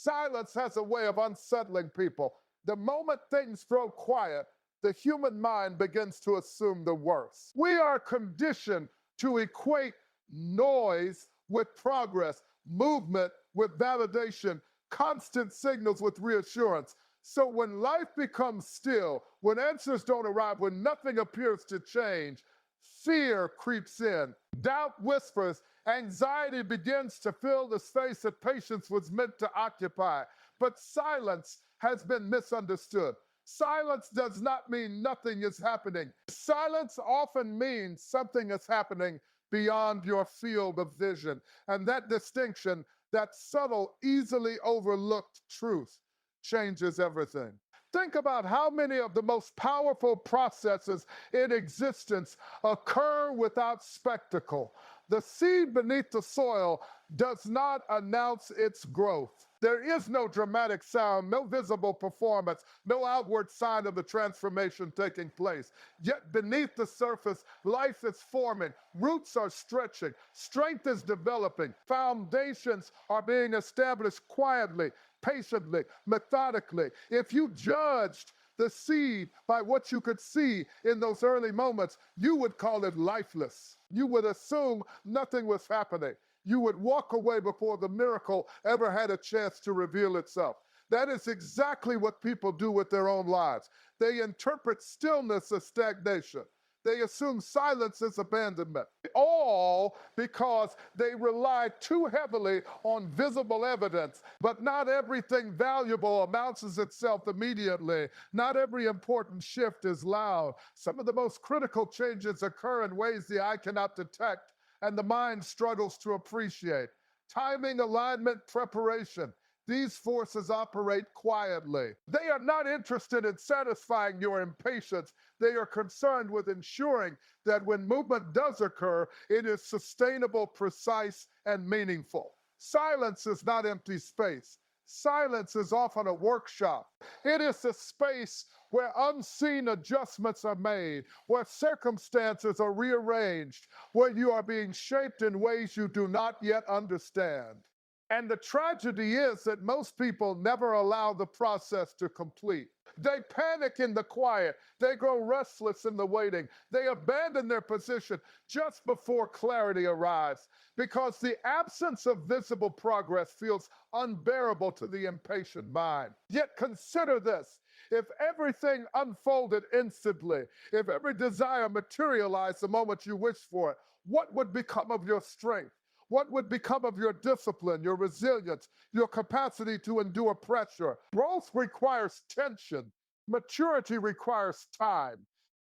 Silence has a way of unsettling people. The moment things grow quiet, the human mind begins to assume the worst. We are conditioned to equate noise with progress, movement with validation, constant signals with reassurance. So when life becomes still, when answers don't arrive, when nothing appears to change, fear creeps in, doubt whispers, anxiety begins to fill the space that patience was meant to occupy. But silence has been misunderstood. Silence does not mean nothing is happening. Silence often means something is happening beyond your field of vision. And that distinction, that subtle, easily overlooked truth, changes everything. Think about how many of the most powerful processes in existence occur without spectacle. The seed beneath the soil does not announce its growth. There is no dramatic sound, no visible performance, no outward sign of the transformation taking place. Yet beneath the surface, life is forming, roots are stretching, strength is developing, foundations are being established quietly, patiently, methodically. If you judged the seed by what you could see in those early moments, you would call it lifeless. You would assume nothing was happening. You would walk away before the miracle ever had a chance to reveal itself. That is exactly what people do with their own lives. They interpret stillness as stagnation. They assume silence is abandonment, all because they rely too heavily on visible evidence. But not everything valuable announces itself immediately. Not every important shift is loud. Some of the most critical changes occur in ways the eye cannot detect and the mind struggles to appreciate. Timing, alignment, preparation. These forces operate quietly. They are not interested in satisfying your impatience. They are concerned with ensuring that when movement does occur, it is sustainable, precise, and meaningful. Silence is not empty space. Silence is often a workshop. It is a space where unseen adjustments are made, where circumstances are rearranged, where you are being shaped in ways you do not yet understand. And the tragedy is that most people never allow the process to complete. They panic in the quiet. They grow restless in the waiting. They abandon their position just before clarity arrives because the absence of visible progress feels unbearable to the impatient mind. Yet consider this. If everything unfolded instantly, if every desire materialized the moment you wished for it, what would become of your strength? What would become of your discipline, your resilience, your capacity to endure pressure? Growth requires tension. Maturity requires time.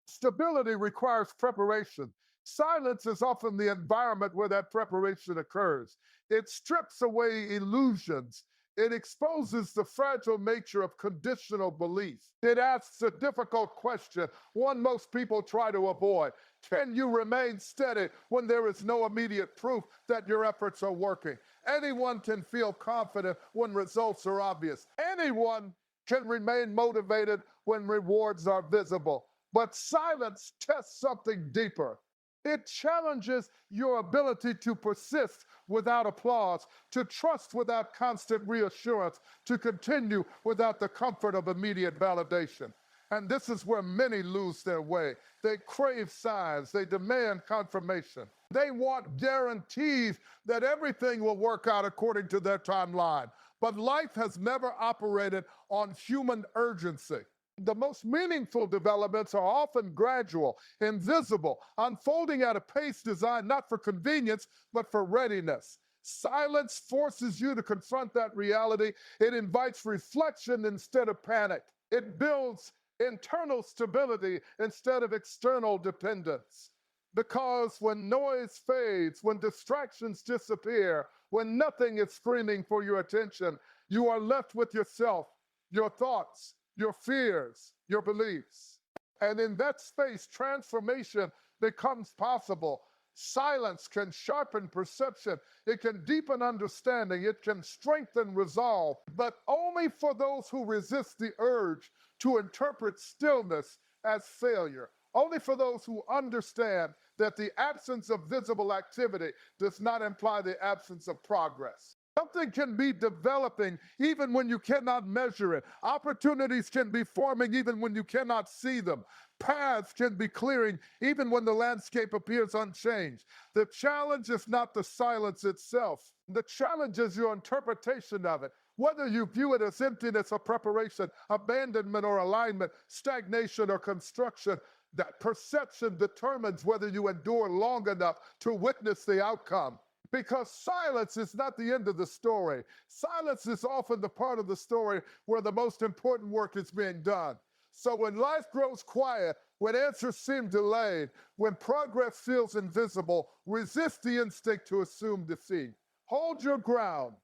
Stability requires preparation. Silence is often the environment where that preparation occurs. It strips away illusions. It exposes the fragile nature of conditional belief. It asks a difficult question, one most people try to avoid. Can you remain steady when there is no immediate proof that your efforts are working? Anyone can feel confident when results are obvious. Anyone can remain motivated when rewards are visible. But silence tests something deeper. It challenges your ability to persist without applause, to trust without constant reassurance, to continue without the comfort of immediate validation. And this is where many lose their way. They crave signs, they demand confirmation. They want guarantees that everything will work out according to their timeline. But life has never operated on human urgency. The most meaningful developments are often gradual, invisible, unfolding at a pace designed not for convenience, but for readiness. Silence forces you to confront that reality. It invites reflection instead of panic. It builds internal stability instead of external dependence. Because when noise fades, when distractions disappear, when nothing is screaming for your attention, you are left with yourself, your thoughts, your fears, your beliefs. And in that space, transformation becomes possible. Silence can sharpen perception, it can deepen understanding, it can strengthen resolve, but only for those who resist the urge to interpret stillness as failure. Only for those who understand that the absence of visible activity does not imply the absence of progress. Something can be developing even when you cannot measure it. Opportunities can be forming even when you cannot see them. Paths can be clearing even when the landscape appears unchanged. The challenge is not the silence itself. The challenge is your interpretation of it. Whether you view it as emptiness or preparation, abandonment or alignment, stagnation or construction, that perception determines whether you endure long enough to witness the outcome. Because silence is not the end of the story. Silence is often the part of the story where the most important work is being done. So when life grows quiet, when answers seem delayed, when progress feels invisible, resist the instinct to assume defeat. Hold your ground.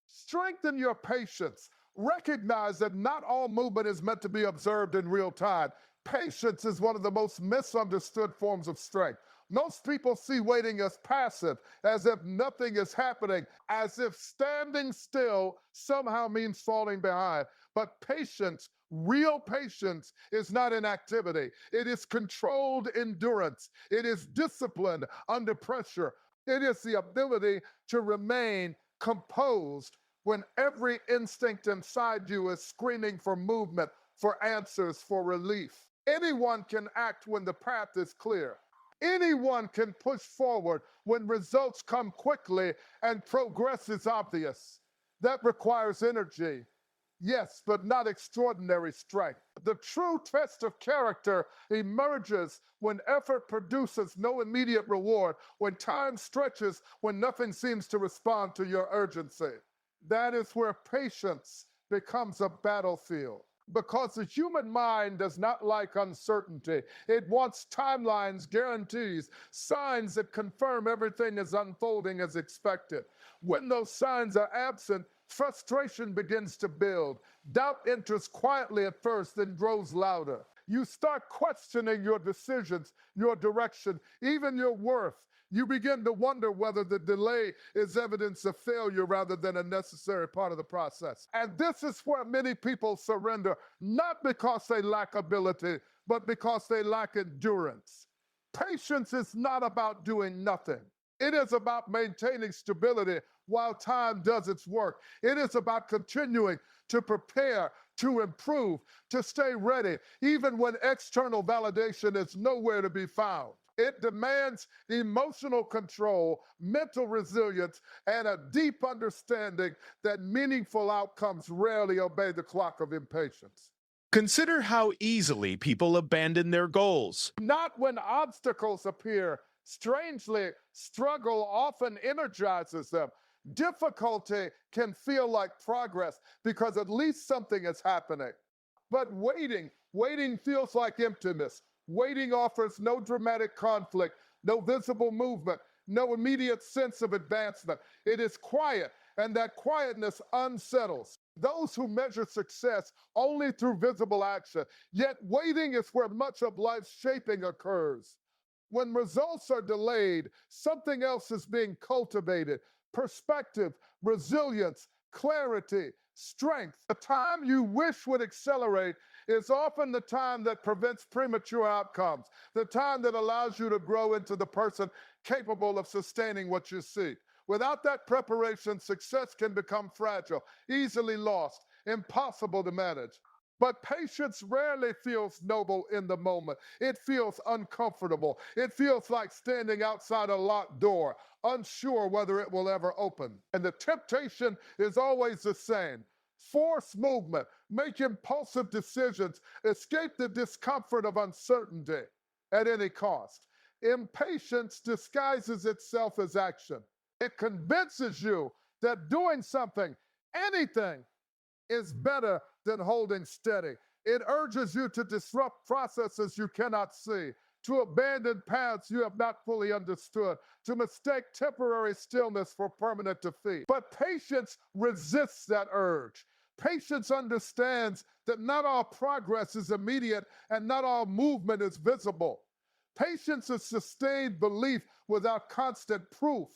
Strengthen your patience. Recognize that not all movement is meant to be observed in real time. Patience is one of the most misunderstood forms of strength. Most people see waiting as passive, as if nothing is happening, as if standing still somehow means falling behind. But patience, real patience, is not inactivity. It is controlled endurance. It is discipline under pressure. It is the ability to remain composed when every instinct inside you is screaming for movement, for answers, for relief. Anyone can act when the path is clear. Anyone can push forward when results come quickly and progress is obvious. That requires energy, yes, but not extraordinary strength. The true test of character emerges when effort produces no immediate reward, when time stretches, when nothing seems to respond to your urgency. That is where patience becomes a battlefield. Because the human mind does not like uncertainty. It wants timelines, guarantees, signs that confirm everything is unfolding as expected. When those signs are absent, frustration begins to build. Doubt enters quietly at first, then grows louder. You start questioning your decisions, your direction, even your worth. You begin to wonder whether the delay is evidence of failure rather than a necessary part of the process. And this is where many people surrender, not because they lack ability, but because they lack endurance. Patience is not about doing nothing. It is about maintaining stability while time does its work. It is about continuing to prepare, to improve, to stay ready, even when external validation is nowhere to be found. It demands emotional control, mental resilience, and a deep understanding that meaningful outcomes rarely obey the clock of impatience. Consider how easily people abandon their goals. Not when obstacles appear. Strangely, struggle often energizes them. Difficulty can feel like progress because at least something is happening. But waiting feels like emptiness. Waiting offers no dramatic conflict, no visible movement, no immediate sense of advancement. It is quiet, and that quietness unsettles. Those who measure success only through visible action, yet waiting is where much of life's shaping occurs. When results are delayed, something else is being cultivated. Perspective, resilience, clarity, strength. The time you wish would accelerate is often the time that prevents premature outcomes, the time that allows you to grow into the person capable of sustaining what you seek. Without that preparation, success can become fragile, easily lost, impossible to manage. But patience rarely feels noble in the moment. It feels uncomfortable. It feels like standing outside a locked door, unsure whether it will ever open. And the temptation is always the same. Force movement, make impulsive decisions, escape the discomfort of uncertainty at any cost. Impatience disguises itself as action. It convinces you that doing something, anything, is better than holding steady. It urges you to disrupt processes you cannot see, to abandon paths you have not fully understood, to mistake temporary stillness for permanent defeat. But patience resists that urge. Patience understands that not all progress is immediate and not all movement is visible. Patience is sustained belief without constant proof.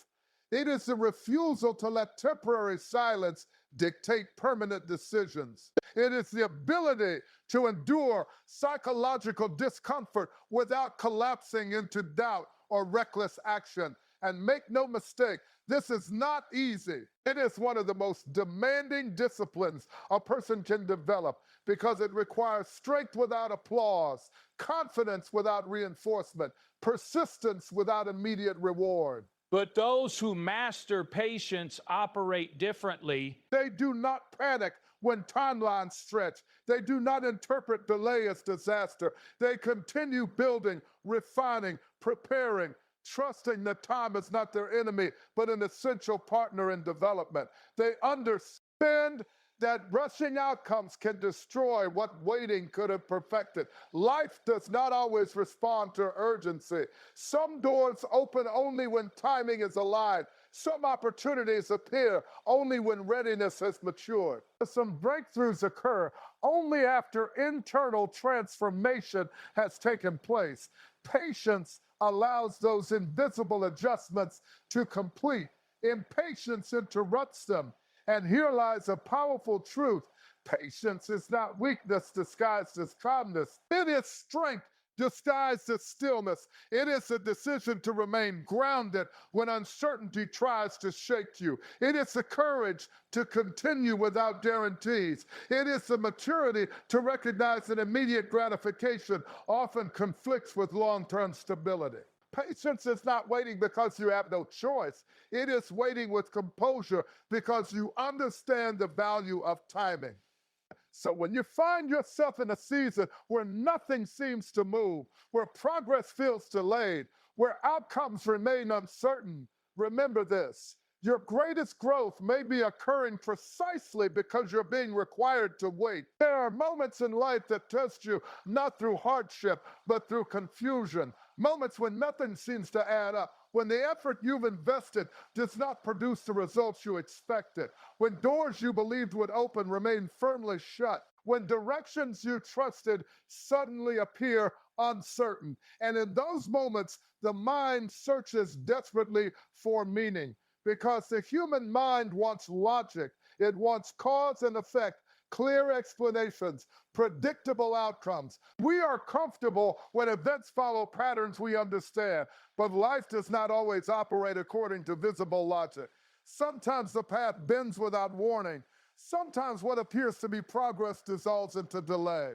It is the refusal to let temporary silence dictate permanent decisions. It is the ability to endure psychological discomfort without collapsing into doubt or reckless action. And make no mistake, this is not easy. It is one of the most demanding disciplines a person can develop because it requires strength without applause, confidence without reinforcement, persistence without immediate reward. But those who master patience operate differently. They do not panic when timelines stretch. They do not interpret delay as disaster. They continue building, refining, preparing, trusting that time is not their enemy, but an essential partner in development. They understand that rushing outcomes can destroy what waiting could have perfected. Life does not always respond to urgency. Some doors open only when timing is aligned. Some opportunities appear only when readiness has matured. Some breakthroughs occur only after internal transformation has taken place. Patience allows those invisible adjustments to complete. Impatience interrupts them. And here lies a powerful truth. Patience is not weakness disguised as calmness. It is strength disguised as stillness. It is a decision to remain grounded when uncertainty tries to shake you. It is the courage to continue without guarantees. It is the maturity to recognize that immediate gratification often conflicts with long-term stability. Patience is not waiting because you have no choice. It is waiting with composure because you understand the value of timing. So when you find yourself in a season where nothing seems to move, where progress feels delayed, where outcomes remain uncertain, remember this. Your greatest growth may be occurring precisely because you're being required to wait. There are moments in life that test you not through hardship, but through confusion. Moments when nothing seems to add up, when the effort you've invested does not produce the results you expected, when doors you believed would open remain firmly shut, when directions you trusted suddenly appear uncertain. And in those moments, the mind searches desperately for meaning. Because the human mind wants logic, it wants cause and effect, clear explanations, predictable outcomes. We are comfortable when events follow patterns we understand, but life does not always operate according to visible logic. Sometimes the path bends without warning. Sometimes what appears to be progress dissolves into delay.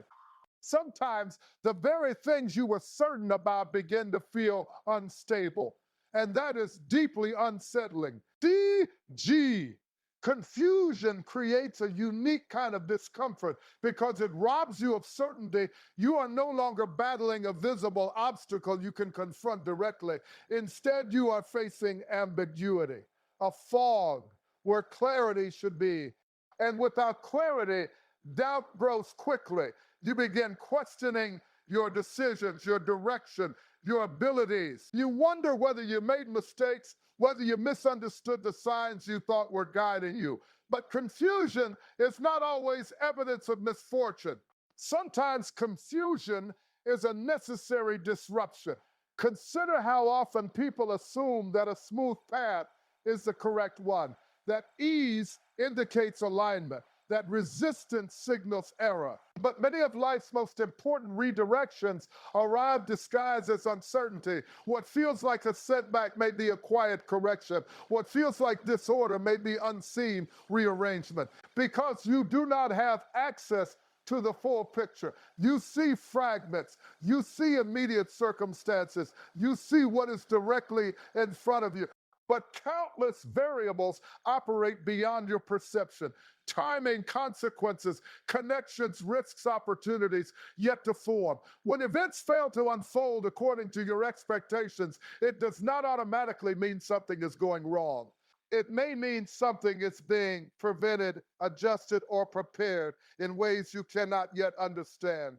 Sometimes the very things you were certain about begin to feel unstable. And that is deeply unsettling. DG. Confusion creates a unique kind of discomfort because it robs you of certainty. You are no longer battling a visible obstacle you can confront directly. Instead, you are facing ambiguity, a fog where clarity should be. And without clarity, doubt grows quickly. You begin questioning your decisions, your direction, your abilities. You wonder whether you made mistakes, whether you misunderstood the signs you thought were guiding you. But confusion is not always evidence of misfortune. Sometimes confusion is a necessary disruption. Consider how often people assume that a smooth path is the correct one, that ease indicates alignment, that resistance signals error. But many of life's most important redirections arrive disguised as uncertainty. What feels like a setback may be a quiet correction. What feels like disorder may be unseen rearrangement. Because you do not have access to the full picture. You see fragments. You see immediate circumstances. You see what is directly in front of you. But countless variables operate beyond your perception. Timing, consequences, connections, risks, opportunities yet to form. When events fail to unfold according to your expectations, it does not automatically mean something is going wrong. It may mean something is being prevented, adjusted, or prepared in ways you cannot yet understand.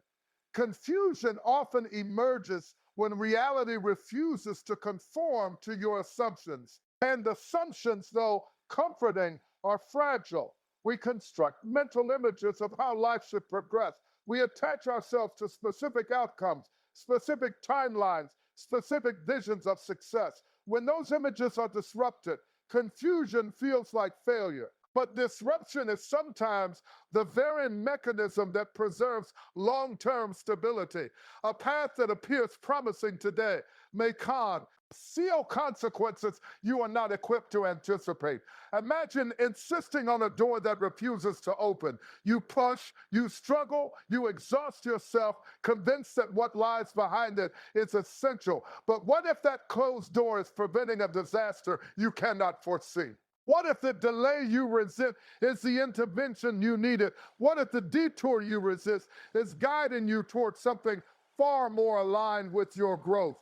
Confusion often emerges when reality refuses to conform to your assumptions. And assumptions, though comforting, are fragile. We construct mental images of how life should progress. We attach ourselves to specific outcomes, specific timelines, specific visions of success. When those images are disrupted, confusion feels like failure. But disruption is sometimes the very mechanism that preserves long-term stability. A path that appears promising today may con seal consequences you are not equipped to anticipate. Imagine insisting on a door that refuses to open. You push, you struggle, you exhaust yourself, convinced that what lies behind it is essential. But what if that closed door is preventing a disaster you cannot foresee? What if the delay you resist is the intervention you needed? What if the detour you resist is guiding you towards something far more aligned with your growth?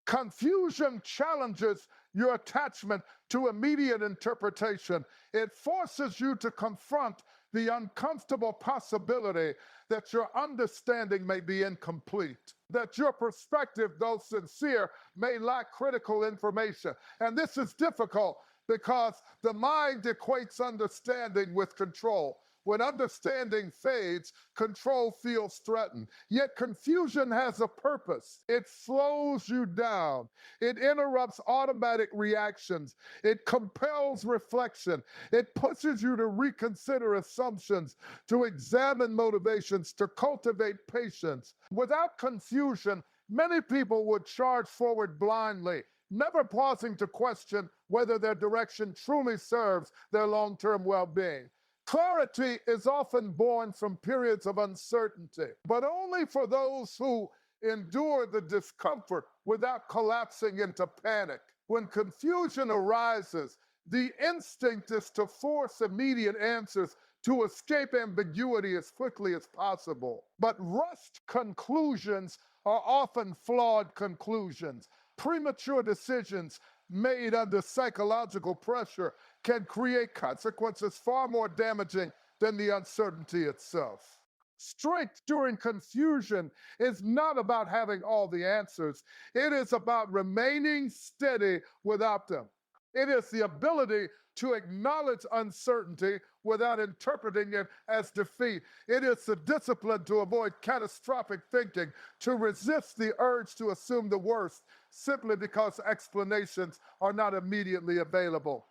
Confusion challenges your attachment to immediate interpretation. It forces you to confront the uncomfortable possibility that your understanding may be incomplete, that your perspective, though sincere, may lack critical information. And this is difficult because the mind equates understanding with control. When understanding fades, control feels threatened. Yet confusion has a purpose. It slows you down. It interrupts automatic reactions. It compels reflection. It pushes you to reconsider assumptions, to examine motivations, to cultivate patience. Without confusion, many people would charge forward blindly, never pausing to question whether their direction truly serves their long-term well-being. Clarity is often born from periods of uncertainty, but only for those who endure the discomfort without collapsing into panic. When confusion arises, the instinct is to force immediate answers to escape ambiguity as quickly as possible. But rushed conclusions are often flawed conclusions. Premature decisions made under psychological pressure can create consequences far more damaging than the uncertainty itself. Strength during confusion is not about having all the answers. It is about remaining steady without them. It is the ability to acknowledge uncertainty without interpreting it as defeat. It is the discipline to avoid catastrophic thinking, to resist the urge to assume the worst simply because explanations are not immediately available.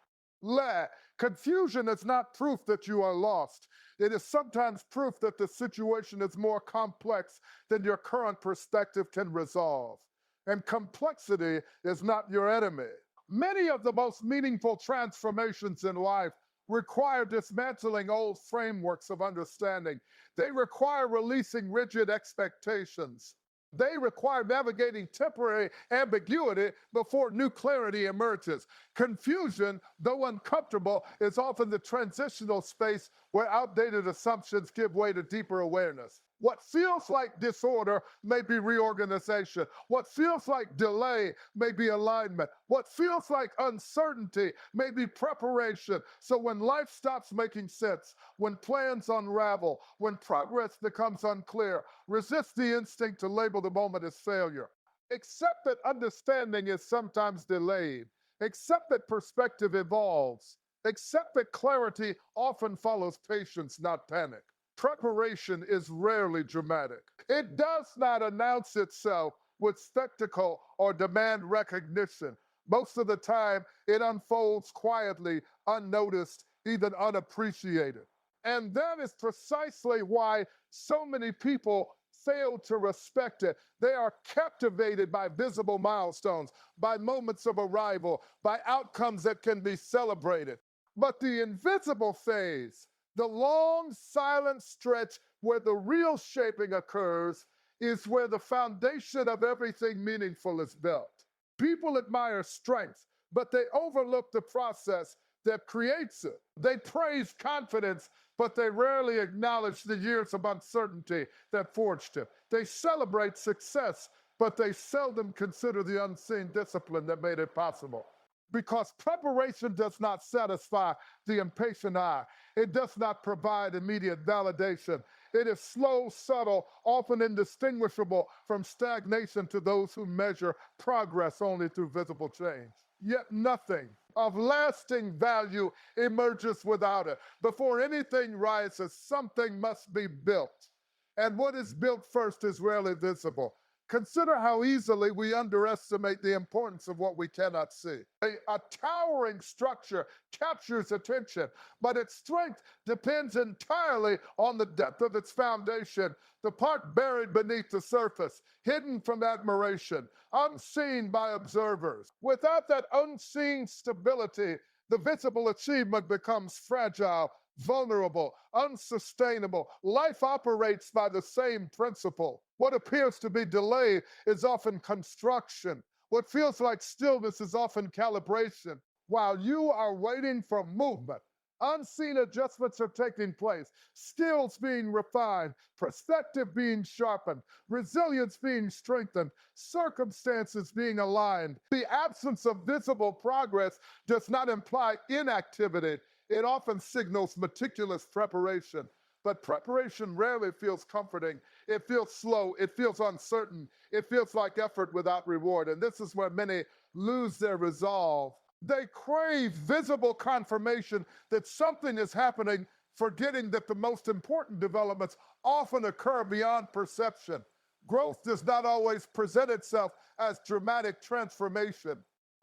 Confusion is not proof that you are lost. It is sometimes proof that the situation is more complex than your current perspective can resolve. And complexity is not your enemy. Many of the most meaningful transformations in life require dismantling old frameworks of understanding. They require releasing rigid expectations. They require navigating temporary ambiguity before new clarity emerges. Confusion, though uncomfortable, is often the transitional space where outdated assumptions give way to deeper awareness. What feels like disorder may be reorganization. What feels like delay may be alignment. What feels like uncertainty may be preparation. So when life stops making sense, when plans unravel, when progress becomes unclear, resist the instinct to label the moment as failure. Accept that understanding is sometimes delayed. Accept that perspective evolves. Accept that clarity often follows patience, not panic. Preparation is rarely dramatic. It does not announce itself with spectacle or demand recognition. Most of the time, it unfolds quietly, unnoticed, even unappreciated. And that is precisely why so many people fail to respect it. They are captivated by visible milestones, by moments of arrival, by outcomes that can be celebrated. But the invisible phase, the long, silent stretch where the real shaping occurs, is where the foundation of everything meaningful is built. People admire strength, but they overlook the process that creates it. They praise confidence, but they rarely acknowledge the years of uncertainty that forged it. They celebrate success, but they seldom consider the unseen discipline that made it possible. Because preparation does not satisfy the impatient eye. It does not provide immediate validation. It is slow, subtle, often indistinguishable from stagnation to those who measure progress only through visible change. Yet nothing of lasting value emerges without it. Before anything rises, something must be built. And what is built first is rarely visible. Consider how easily we underestimate the importance of what we cannot see. A towering structure captures attention, but its strength depends entirely on the depth of its foundation, the part buried beneath the surface, hidden from admiration, unseen by observers. Without that unseen stability, the visible achievement becomes fragile, vulnerable, unsustainable. Life operates by the same principle. What appears to be delay is often construction. What feels like stillness is often calibration. While you are waiting for movement, unseen adjustments are taking place, skills being refined, perspective being sharpened, resilience being strengthened, circumstances being aligned. The absence of visible progress does not imply inactivity. It often signals meticulous preparation. But preparation rarely feels comforting. It feels slow. It feels uncertain. It feels like effort without reward. And this is where many lose their resolve. They crave visible confirmation that something is happening, forgetting that the most important developments often occur beyond perception. Growth does not always present itself as dramatic transformation.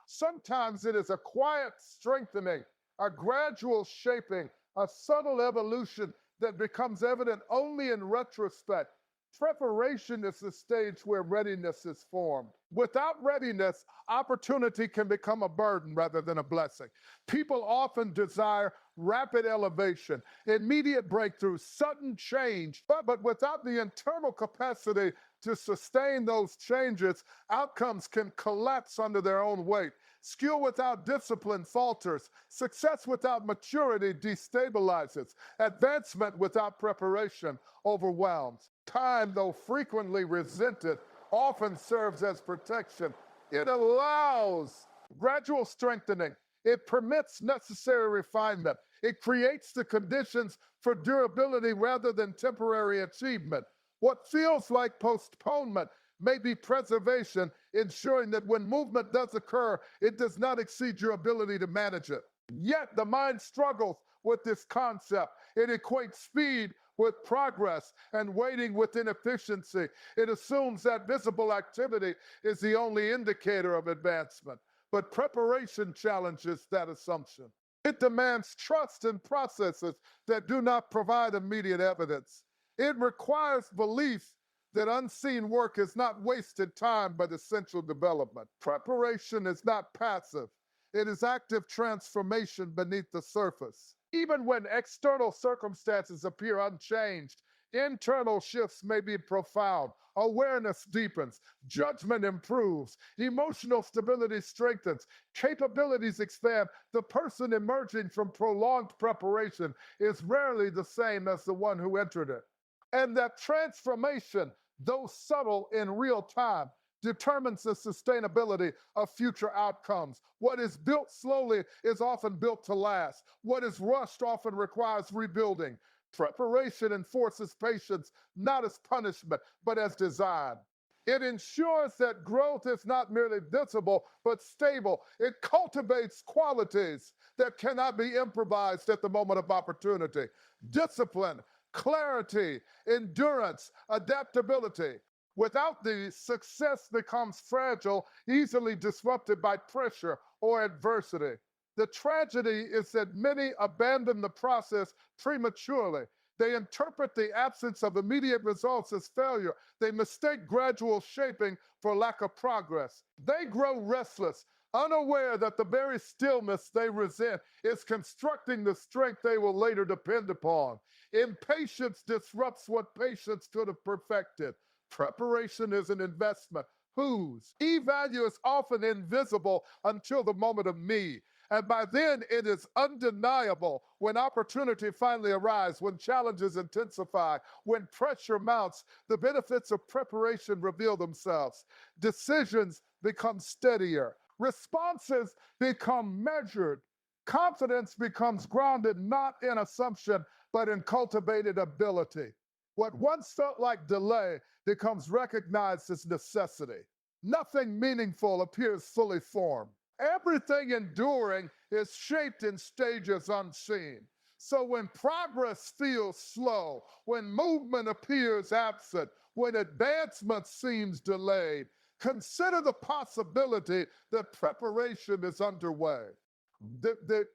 Sometimes it is a quiet strengthening, a gradual shaping, a subtle evolution that becomes evident only in retrospect. Preparation is the stage where readiness is formed. Without readiness, opportunity can become a burden rather than a blessing. People often desire rapid elevation, immediate breakthrough, sudden change, but without the internal capacity to sustain those changes, outcomes can collapse under their own weight. Skill without discipline falters. Success without maturity destabilizes. Advancement without preparation overwhelms. Time, though frequently resented, often serves as protection. It allows gradual strengthening. It permits necessary refinement. It creates the conditions for durability rather than temporary achievement. What feels like postponement may be preservation, ensuring that when movement does occur, it does not exceed your ability to manage it. Yet the mind struggles with this concept. It equates speed with progress and waiting with inefficiency. It assumes that visible activity is the only indicator of advancement. But preparation challenges that assumption. It demands trust in processes that do not provide immediate evidence. It requires belief that unseen work is not wasted time but essential development. Preparation is not passive. It is active transformation beneath the surface. Even when external circumstances appear unchanged, internal shifts may be profound. Awareness deepens, judgment improves, emotional stability strengthens, capabilities expand. The person emerging from prolonged preparation is rarely the same as the one who entered it. And that transformation, though subtle in real time, determines the sustainability of future outcomes. What is built slowly is often built to last. What is rushed often requires rebuilding. Preparation enforces patience, not as punishment, but as design. It ensures that growth is not merely visible, but stable. It cultivates qualities that cannot be improvised at the moment of opportunity. Discipline, clarity, endurance, adaptability. Without these, success becomes fragile, easily disrupted by pressure or adversity. The tragedy is that many abandon the process prematurely. They interpret the absence of immediate results as failure. They mistake gradual shaping for lack of progress. They grow restless, unaware that the very stillness they resent is constructing the strength they will later depend upon. Impatience disrupts what patience could have perfected. Preparation is an investment. Whose? E-value is often invisible until the moment of need. And by then, it is undeniable when opportunity finally arrives, when challenges intensify, when pressure mounts, the benefits of preparation reveal themselves. Decisions become steadier. Responses become measured. Confidence becomes grounded not in assumption, but in cultivated ability. What once felt like delay becomes recognized as necessity. Nothing meaningful appears fully formed. Everything enduring is shaped in stages unseen. So when progress feels slow, when movement appears absent, when advancement seems delayed, consider the possibility that preparation is underway.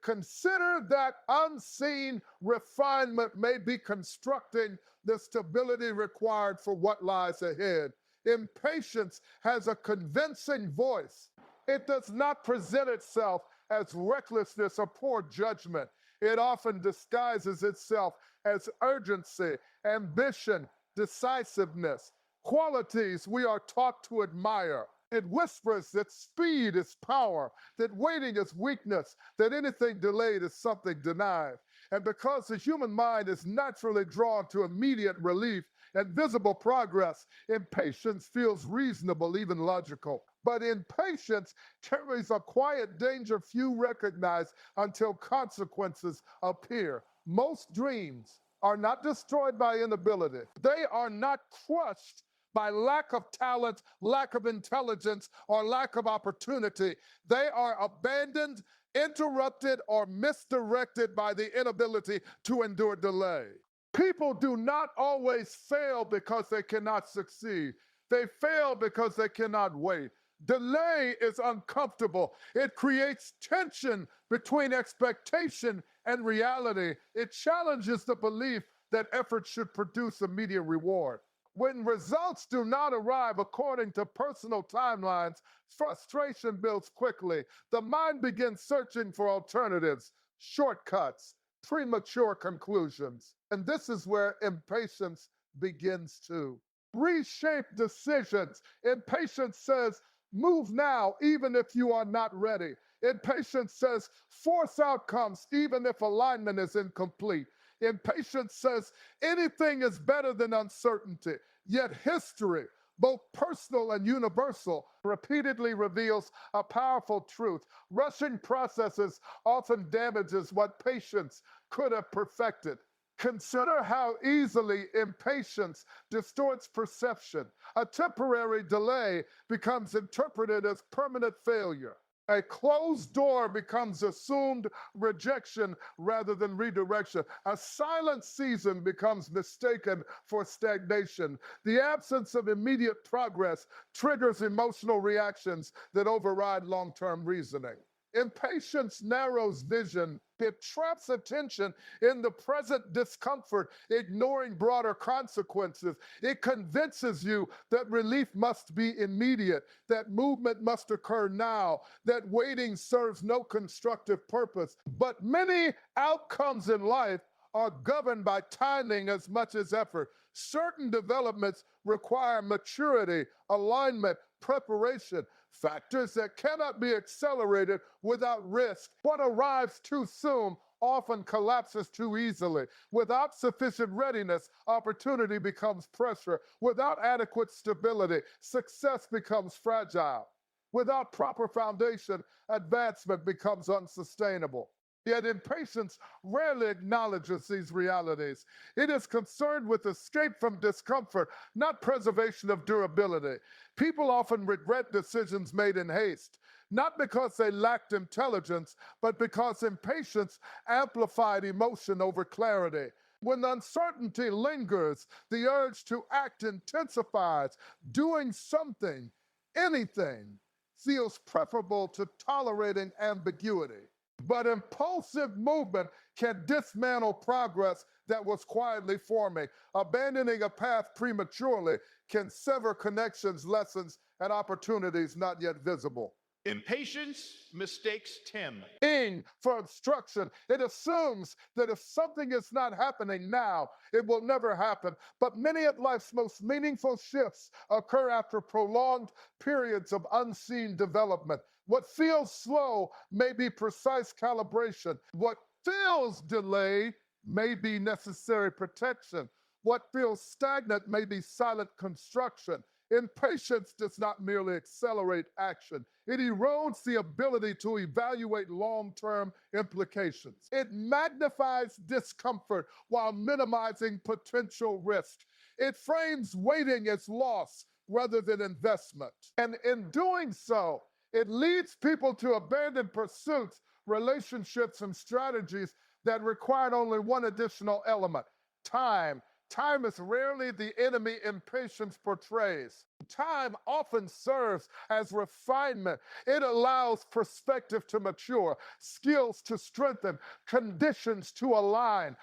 Consider that unseen refinement may be constructing the stability required for what lies ahead. Impatience has a convincing voice. It does not present itself as recklessness or poor judgment. It often disguises itself as urgency, ambition, decisiveness, qualities we are taught to admire. It whispers that speed is power, that waiting is weakness, that anything delayed is something denied. And because the human mind is naturally drawn to immediate relief and visible progress, impatience feels reasonable, even logical. But impatience carries a quiet danger few recognize until consequences appear. Most dreams are not destroyed by inability. They are not crushed by lack of talent, lack of intelligence, or lack of opportunity. They are abandoned, interrupted, or misdirected by the inability to endure delay. People do not always fail because they cannot succeed. They fail because they cannot wait. Delay is uncomfortable. It creates tension between expectation and reality. It challenges the belief that effort should produce immediate reward. When results do not arrive according to personal timelines, frustration builds quickly. The mind begins searching for alternatives, shortcuts, premature conclusions. And this is where impatience begins to reshape decisions. Impatience says, move now, even if you are not ready. Impatience says, force outcomes, even if alignment is incomplete. Impatience says, anything is better than uncertainty. Yet history, both personal and universal, repeatedly reveals a powerful truth. Rushing processes often damages what patience could have perfected. Consider how easily impatience distorts perception. A temporary delay becomes interpreted as permanent failure. A closed door becomes assumed rejection rather than redirection. A silent season becomes mistaken for stagnation. The absence of immediate progress triggers emotional reactions that override long-term reasoning. Impatience narrows vision. It traps attention in the present discomfort, ignoring broader consequences. It convinces you that relief must be immediate, that movement must occur now, that waiting serves no constructive purpose. But many outcomes in life are governed by timing as much as effort. Certain developments require maturity, alignment, preparation, factors that cannot be accelerated without risk. What arrives too soon often collapses too easily. Without sufficient readiness, opportunity becomes pressure. Without adequate stability, success becomes fragile. Without proper foundation, advancement becomes unsustainable. Yet impatience rarely acknowledges these realities. It is concerned with escape from discomfort, not preservation of durability. People often regret decisions made in haste, not because they lacked intelligence, but because impatience amplified emotion over clarity. When uncertainty lingers, the urge to act intensifies. Doing something, anything, feels preferable to tolerating ambiguity. But impulsive movement can dismantle progress that was quietly forming. Abandoning a path prematurely can sever connections, lessons, and opportunities not yet visible. Impatience mistakes Tim. In for obstruction. It assumes that if something is not happening now, it will never happen. But many of life's most meaningful shifts occur after prolonged periods of unseen development. What feels slow may be precise calibration. What feels delayed may be necessary protection. What feels stagnant may be silent construction. Impatience does not merely accelerate action, it erodes the ability to evaluate long-term implications. It magnifies discomfort while minimizing potential risk. It frames waiting as loss rather than investment. And in doing so, it leads people to abandon pursuits, relationships, and strategies that required only one additional element: time. Time is rarely the enemy impatience portrays. Time often serves as refinement. It allows perspective to mature, skills to strengthen, conditions to align.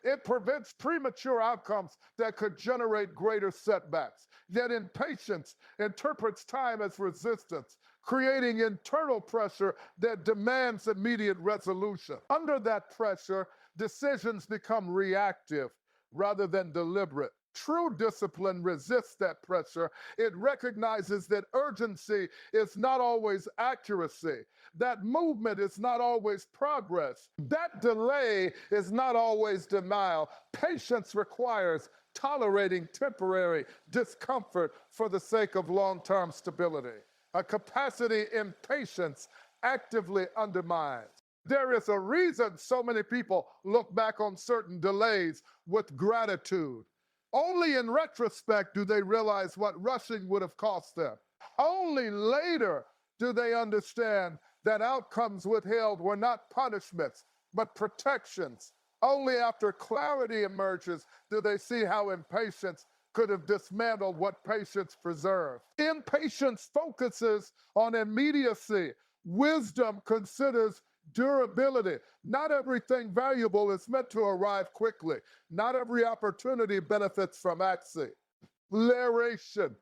It prevents premature outcomes that could generate greater setbacks. Yet impatience interprets time as resistance, creating internal pressure that demands immediate resolution. Under that pressure, decisions become reactive rather than deliberate. True discipline resists that pressure. It recognizes that urgency is not always accuracy, that movement is not always progress, that delay is not always denial. Patience requires tolerating temporary discomfort for the sake of long-term stability, a capacity impatience actively undermines. There is a reason so many people look back on certain delays with gratitude. Only in retrospect do they realize what rushing would have cost them. Only later do they understand that outcomes withheld were not punishments, but protections. Only after clarity emerges do they see how impatience could have dismantled what patience preserved. Impatience focuses on immediacy. Wisdom considers durability. Not everything valuable is meant to arrive quickly. Not every opportunity benefits from acceleration.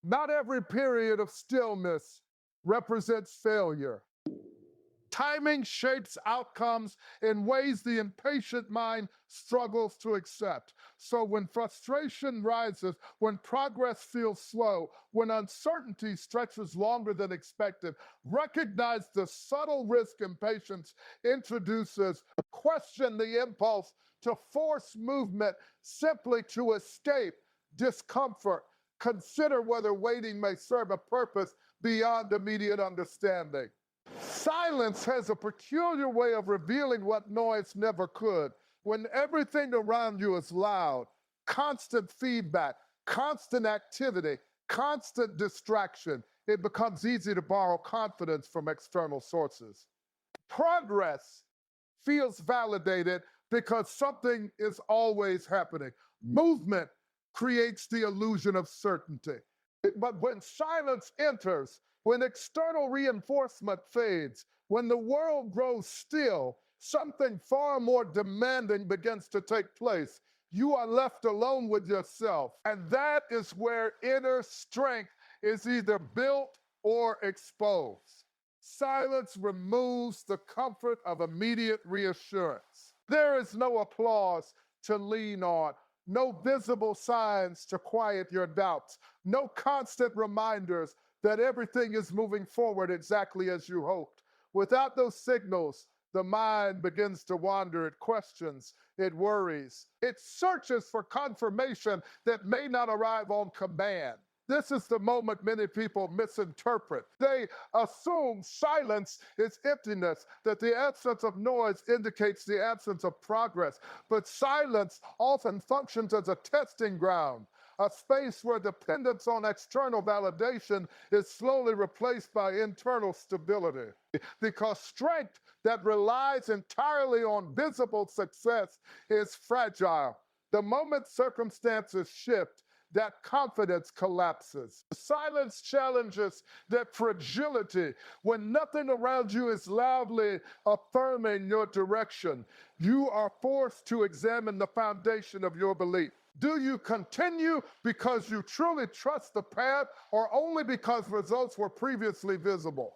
Not every period of stillness represents failure. Timing shapes outcomes in ways the impatient mind struggles to accept. So when frustration rises, when progress feels slow, when uncertainty stretches longer than expected, recognize the subtle risk impatience introduces. Question the impulse to force movement simply to escape discomfort. Consider whether waiting may serve a purpose beyond immediate understanding. Silence has a peculiar way of revealing what noise never could. When everything around you is loud, constant feedback, constant activity, constant distraction, it becomes easy to borrow confidence from external sources. Progress feels validated because something is always happening. Movement creates the illusion of certainty. But when silence enters, when external reinforcement fades, when the world grows still, something far more demanding begins to take place. You are left alone with yourself. And that is where inner strength is either built or exposed. Silence removes the comfort of immediate reassurance. There is no applause to lean on, no visible signs to quiet your doubts, no constant reminders that everything is moving forward exactly as you hoped. Without those signals, the mind begins to wander. It questions, it worries, it searches for confirmation that may not arrive on command. This is the moment many people misinterpret. They assume silence is emptiness, that the absence of noise indicates the absence of progress. But silence often functions as a testing ground, a space where dependence on external validation is slowly replaced by internal stability. Because strength that relies entirely on visible success is fragile. The moment circumstances shift, that confidence collapses. Silence challenges that fragility. When nothing around you is loudly affirming your direction, you are forced to examine the foundation of your belief. Do you continue because you truly trust the path, or only because results were previously visible?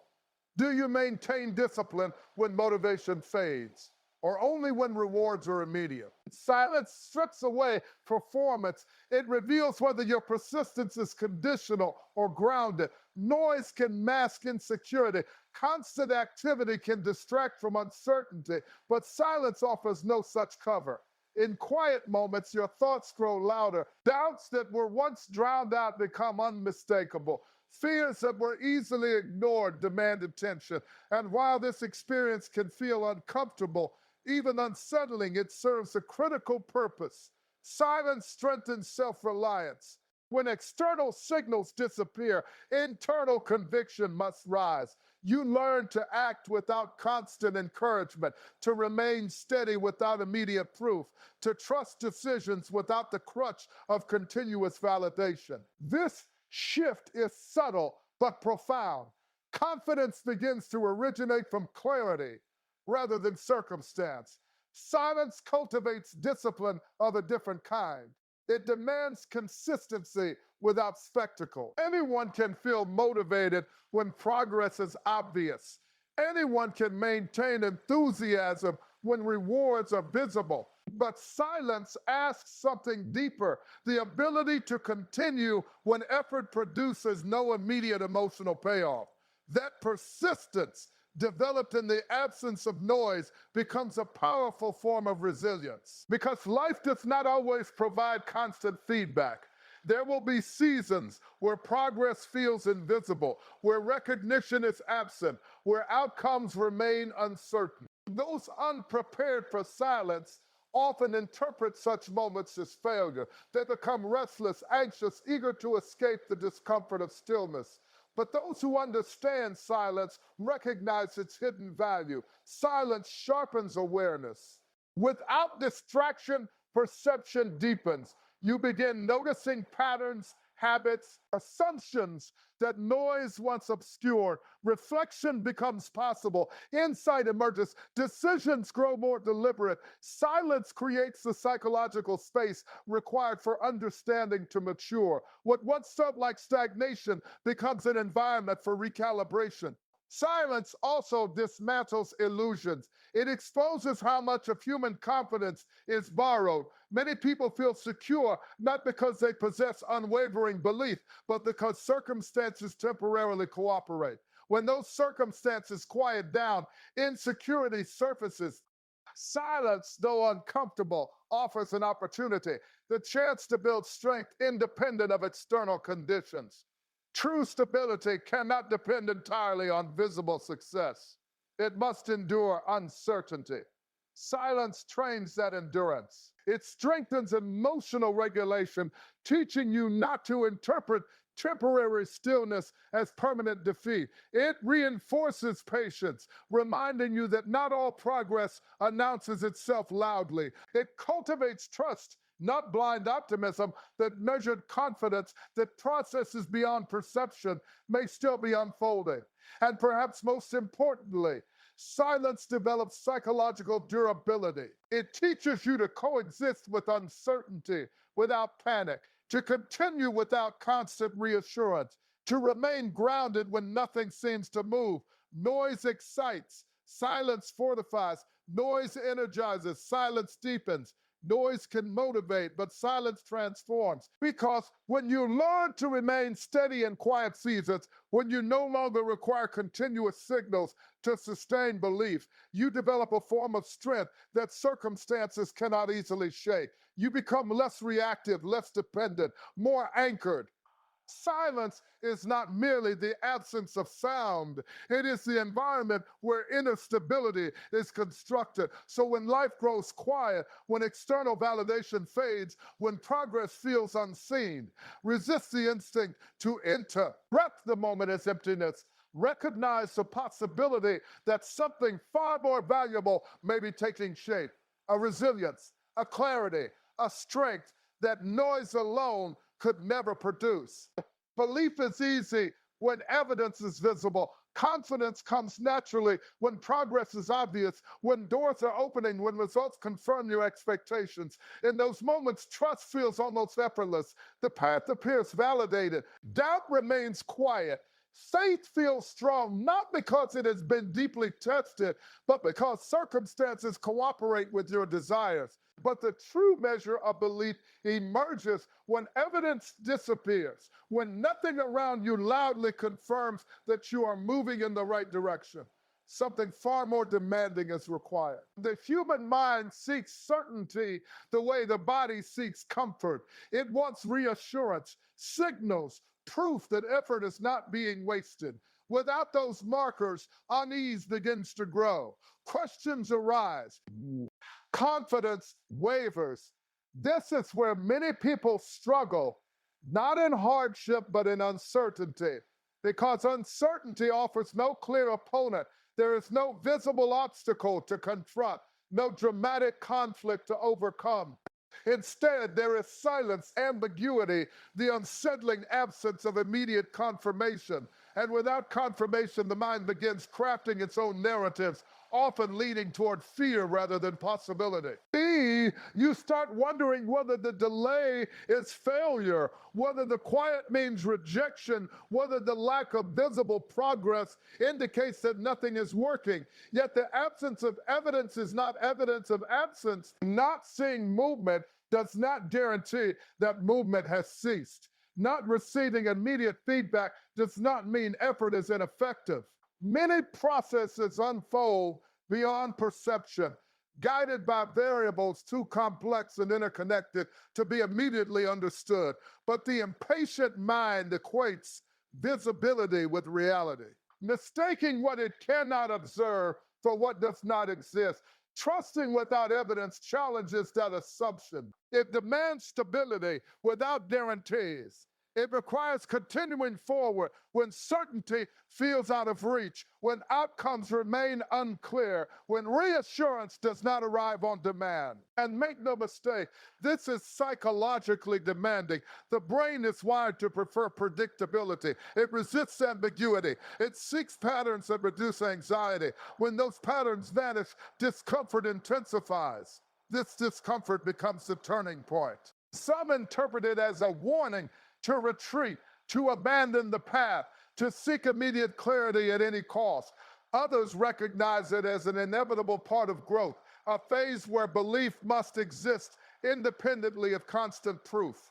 Do you maintain discipline when motivation fades, or only when rewards are immediate? Silence strips away performance. It reveals whether your persistence is conditional or grounded. Noise can mask insecurity. Constant activity can distract from uncertainty, but silence offers no such cover. In quiet moments, your thoughts grow louder. Doubts that were once drowned out become unmistakable. Fears that were easily ignored demand attention. And while this experience can feel uncomfortable, even unsettling, it serves a critical purpose. Silence strengthens self-reliance. When external signals disappear, internal conviction must rise. You learn to act without constant encouragement, to remain steady without immediate proof, to trust decisions without the crutch of continuous validation. This shift is subtle but profound. Confidence begins to originate from clarity rather than circumstance. Silence cultivates discipline of a different kind. It demands consistency without spectacle. Anyone can feel motivated when progress is obvious. Anyone can maintain enthusiasm when rewards are visible. But silence asks something deeper, the ability to continue when effort produces no immediate emotional payoff. That persistence, developed in the absence of noise, becomes a powerful form of resilience. Because life does not always provide constant feedback. There will be seasons where progress feels invisible, where recognition is absent, where outcomes remain uncertain. Those unprepared for silence often interpret such moments as failure. They become restless, anxious, eager to escape the discomfort of stillness. But those who understand silence recognize its hidden value. Silence sharpens awareness. Without distraction, perception deepens. You begin noticing patterns, habits, assumptions that noise once obscured. Reflection becomes possible. Insight emerges. Decisions grow more deliberate. Silence creates the psychological space required for understanding to mature. What once felt like stagnation becomes an environment for recalibration. Silence also dismantles illusions. It exposes how much of human confidence is borrowed. Many people feel secure not because they possess unwavering belief, but because circumstances temporarily cooperate. When those circumstances quiet down, insecurity surfaces. Silence, though uncomfortable, offers an opportunity, the chance to build strength independent of external conditions. True stability cannot depend entirely on visible success. It must endure uncertainty. Silence trains that endurance. It strengthens emotional regulation, teaching you not to interpret temporary stillness as permanent defeat. It reinforces patience, reminding you that not all progress announces itself loudly. It cultivates trust, not blind optimism, that measured confidence that processes beyond perception may still be unfolding. And perhaps most importantly, silence develops psychological durability. It teaches you to coexist with uncertainty without panic, to continue without constant reassurance, to remain grounded when nothing seems to move. Noise excites, silence fortifies, noise energizes, silence deepens. Noise can motivate, but silence transforms. Because when you learn to remain steady in quiet seasons, when you no longer require continuous signals to sustain belief, you develop a form of strength that circumstances cannot easily shake. You become less reactive, less dependent, more anchored. Silence is not merely the absence of sound, it is the environment where inner stability is constructed. So when life grows quiet, when external validation fades, when progress feels unseen, resist the instinct to enter. Breath the moment as emptiness. Recognize the possibility that something far more valuable may be taking shape. A resilience, a clarity, a strength that noise alone could never produce. Belief is easy when evidence is visible. Confidence comes naturally when progress is obvious, when doors are opening, when results confirm your expectations. In those moments, trust feels almost effortless. The path appears validated. Doubt remains quiet. Faith feels strong, not because it has been deeply tested, but because circumstances cooperate with your desires. But the true measure of belief emerges when evidence disappears, when nothing around you loudly confirms that you are moving in the right direction. Something far more demanding is required. The human mind seeks certainty the way the body seeks comfort. It wants reassurance, signals, proof that effort is not being wasted. Without those markers, unease begins to grow. Questions arise. Confidence wavers. This is where many people struggle, not in hardship, but in uncertainty. because uncertainty offers no clear opponent. There is no visible obstacle to confront, no dramatic conflict to overcome. Instead, there is silence, ambiguity, the unsettling absence of immediate confirmation. And without confirmation, the mind begins crafting its own narratives, often leaning toward fear rather than possibility. You start wondering whether the delay is failure, whether the quiet means rejection, whether the lack of visible progress indicates that nothing is working. Yet the absence of evidence is not evidence of absence. Not seeing movement does not guarantee that movement has ceased. Not receiving immediate feedback does not mean effort is ineffective. Many processes unfold beyond perception, guided by variables too complex and interconnected to be immediately understood. But the impatient mind equates visibility with reality, mistaking what it cannot observe for what does not exist. Trusting without evidence challenges that assumption. It demands stability without guarantees. It requires continuing forward when certainty feels out of reach, when outcomes remain unclear, when reassurance does not arrive on demand. And make no mistake, this is psychologically demanding. The brain is wired to prefer predictability. It resists ambiguity. It seeks patterns that reduce anxiety. When those patterns vanish, discomfort intensifies. This discomfort becomes the turning point. Some interpret it as a warning to retreat, to abandon the path, to seek immediate clarity at any cost. Others recognize it as an inevitable part of growth, a phase where belief must exist independently of constant proof.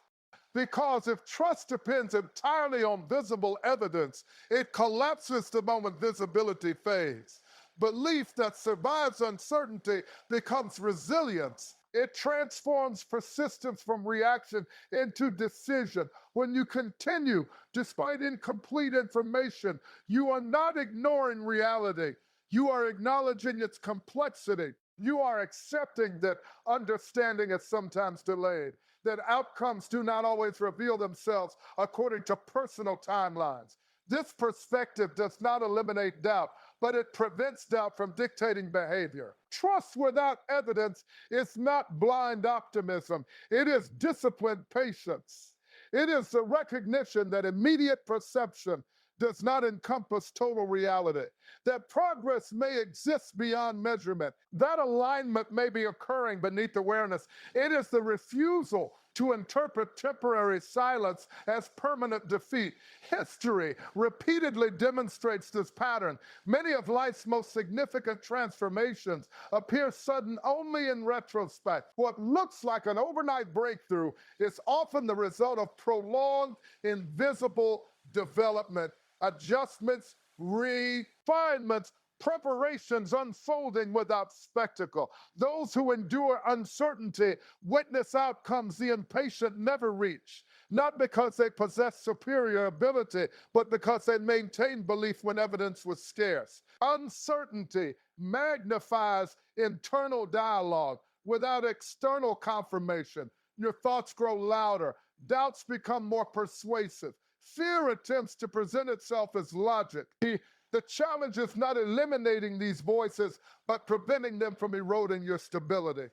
Because if trust depends entirely on visible evidence, it collapses the moment visibility fades. Belief that survives uncertainty becomes resilience. It transforms persistence from reaction into decision. When you continue despite incomplete information, you are not ignoring reality. You are acknowledging its complexity. You are accepting that understanding is sometimes delayed, that outcomes do not always reveal themselves according to personal timelines. This perspective does not eliminate doubt, but it prevents doubt from dictating behavior. Trust without evidence is not blind optimism. It is disciplined patience. It is the recognition that immediate perception does not encompass total reality, that progress may exist beyond measurement, that alignment may be occurring beneath awareness. It is the refusal to interpret temporary silence as permanent defeat. History repeatedly demonstrates this pattern. Many of life's most significant transformations appear sudden only in retrospect. What looks like an overnight breakthrough is often the result of prolonged, invisible development, adjustments, refinements, preparations unfolding without spectacle. Those who endure uncertainty witness outcomes the impatient never reach, not because they possess superior ability, but because they maintained belief when evidence was scarce. Uncertainty magnifies internal dialogue. Without external confirmation, your thoughts grow louder, doubts become more persuasive. Fear attempts to present itself as logic. The challenge is not eliminating these voices, but preventing them from eroding your stability.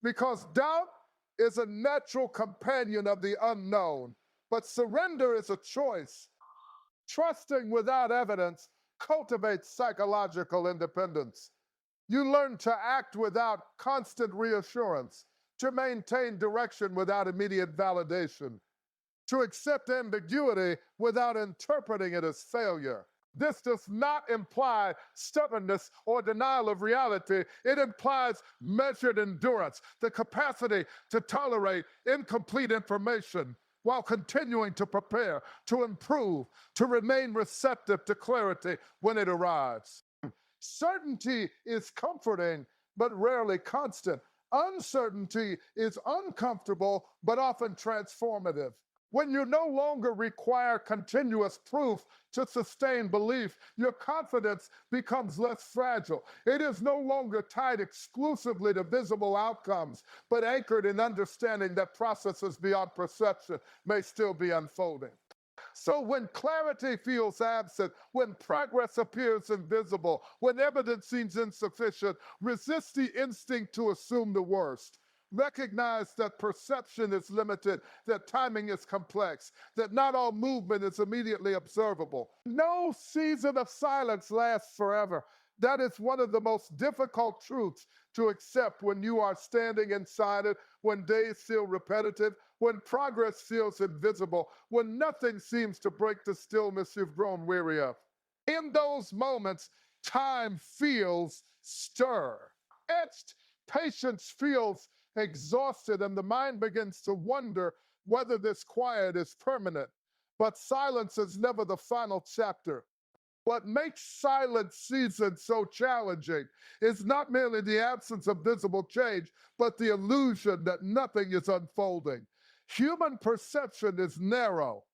Because doubt is a natural companion of the unknown, but surrender is a choice. Trusting without evidence cultivates psychological independence. You learn to act without constant reassurance, to maintain direction without immediate validation, to accept ambiguity without interpreting it as failure. This does not imply stubbornness or denial of reality. It implies measured endurance, the capacity to tolerate incomplete information while continuing to prepare, to improve, to remain receptive to clarity when it arrives. Certainty is comforting, but rarely constant. Uncertainty is uncomfortable, but often transformative. When you no longer require continuous proof to sustain belief, your confidence becomes less fragile. It is no longer tied exclusively to visible outcomes, but anchored in understanding that processes beyond perception may still be unfolding. So when clarity feels absent, when progress appears invisible, when evidence seems insufficient, resist the instinct to assume the worst. Recognize that perception is limited, that timing is complex, that not all movement is immediately observable. No season of silence lasts forever. That is one of the most difficult truths to accept when you are standing inside it, when days feel repetitive, when progress feels invisible, when nothing seems to break the stillness you've grown weary of. In those moments, time feels stir. Etched, patience feels exhausted, and the mind begins to wonder whether this quiet is permanent. But silence is never the final chapter. What makes silent seasons so challenging is not merely the absence of visible change, but the illusion that nothing is unfolding. Human perception is narrow.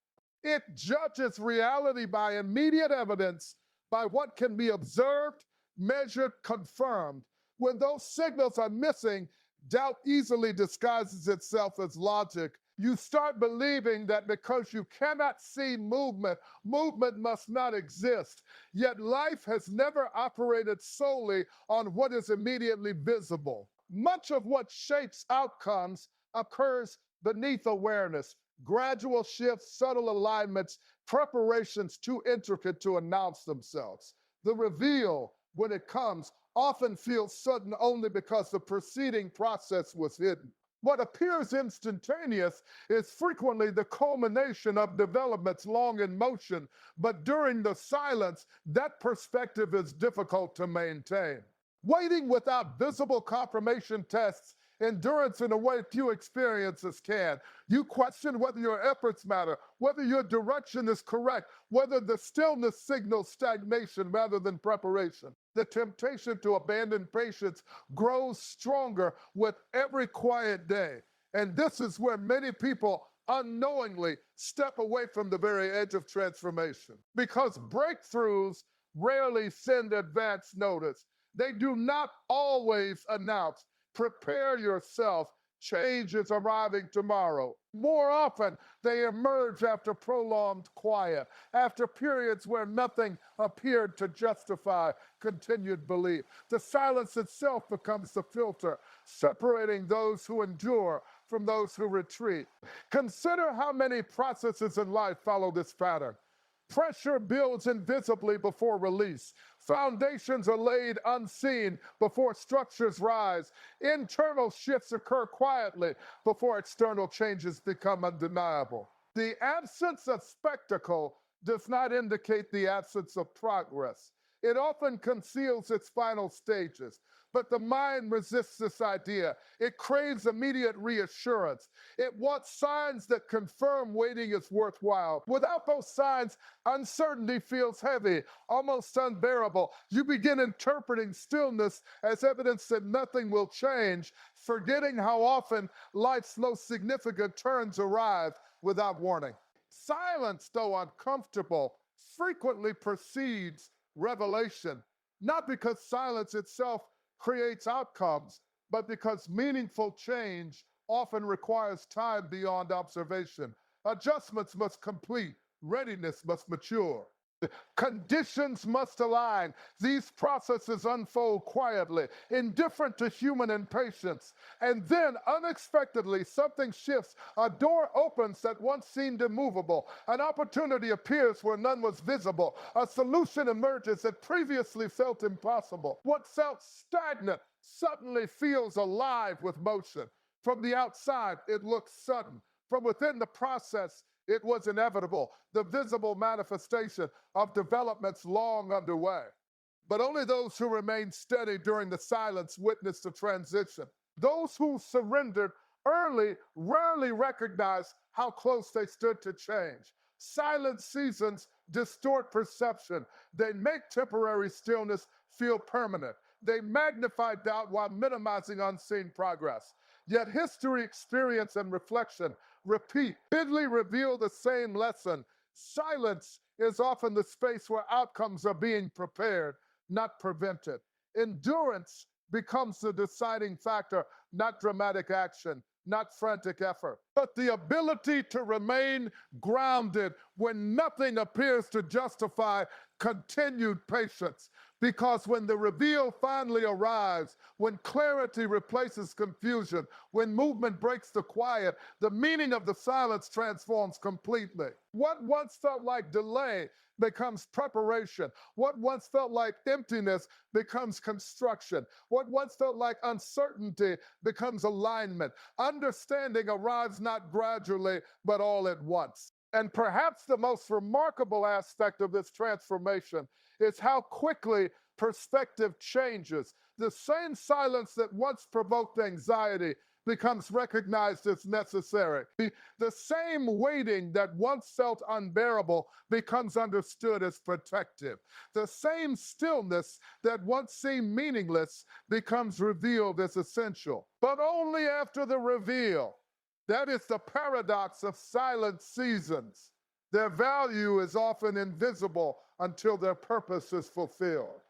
It judges reality by immediate evidence, by what can be observed, measured, confirmed. When those signals are missing, doubt easily disguises itself as logic. You start believing that because you cannot see movement, movement must not exist. Yet life has never operated solely on what is immediately visible. Much of what shapes outcomes occurs beneath awareness. Gradual shifts, subtle alignments, preparations too intricate to announce themselves. The reveal, when it comes, often feels sudden only because the preceding process was hidden. What appears instantaneous is frequently the culmination of developments long in motion, but during the silence, that perspective is difficult to maintain. Waiting without visible confirmation tests endurance in a way few experiences can. You question whether your efforts matter, whether your direction is correct, whether the stillness signals stagnation rather than preparation. The temptation to abandon patience grows stronger with every quiet day. And this is where many people unknowingly step away from the very edge of transformation. Because breakthroughs rarely send advance notice. They do not always announce, prepare yourself, change is arriving tomorrow. More often, they emerge after prolonged quiet, after periods where nothing appeared to justify continued belief. The silence itself becomes the filter, separating those who endure from those who retreat. Consider how many processes in life follow this pattern. Pressure builds invisibly before release. Foundations are laid unseen before structures rise. Internal shifts occur quietly before external changes become undeniable. The absence of spectacle does not indicate the absence of progress. It often conceals its final stages. But the mind resists this idea. It craves immediate reassurance. It wants signs that confirm waiting is worthwhile. Without those signs, uncertainty feels heavy, almost unbearable. You begin interpreting stillness as evidence that nothing will change, forgetting how often life's most significant turns arrive without warning. Silence, though uncomfortable, frequently precedes revelation, not because silence itself creates outcomes, but because meaningful change often requires time beyond observation. Adjustments must complete, readiness must mature. Conditions must align. These processes unfold quietly, indifferent to human impatience. And then, unexpectedly, something shifts. A door opens that once seemed immovable. An opportunity appears where none was visible. A solution emerges that previously felt impossible. What felt stagnant suddenly feels alive with motion. From the outside, it looks sudden. From within the process, it was inevitable, the visible manifestation of developments long underway. But only those who remained steady during the silence witnessed the transition. Those who surrendered early rarely recognized how close they stood to change. Silent seasons distort perception. They make temporary stillness feel permanent. They magnify doubt while minimizing unseen progress. Yet history, experience, and reflection repeatedly reveal the same lesson. Silence is often the space where outcomes are being prepared, not prevented. Endurance becomes the deciding factor, not dramatic action. not frantic effort, but the ability to remain grounded when nothing appears to justify continued patience. Because when the reveal finally arrives, when clarity replaces confusion, when movement breaks the quiet, the meaning of the silence transforms completely. What once felt like delay becomes preparation. What once felt like emptiness becomes construction. What once felt like uncertainty becomes alignment. Understanding arrives not gradually, but all at once. And perhaps the most remarkable aspect of this transformation is how quickly perspective changes. The same silence that once provoked anxiety becomes recognized as necessary. The same waiting that once felt unbearable becomes understood as protective. The same stillness that once seemed meaningless becomes revealed as essential. But only after the reveal. That is the paradox of silent seasons. Their value is often invisible until their purpose is fulfilled.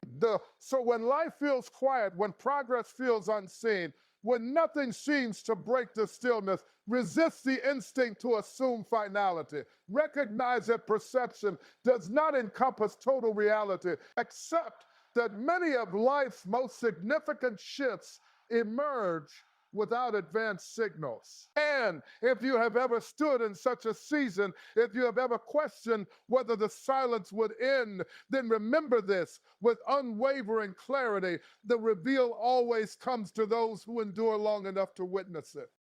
So when life feels quiet, when progress feels unseen, when nothing seems to break the stillness, resist the instinct to assume finality. Recognize that perception does not encompass total reality, accept that many of life's most significant shifts emerge without advanced signals. And if you have ever stood in such a season, if you have ever questioned whether the silence would end, then remember this: with unwavering clarity, the reveal always comes to those who endure long enough to witness it.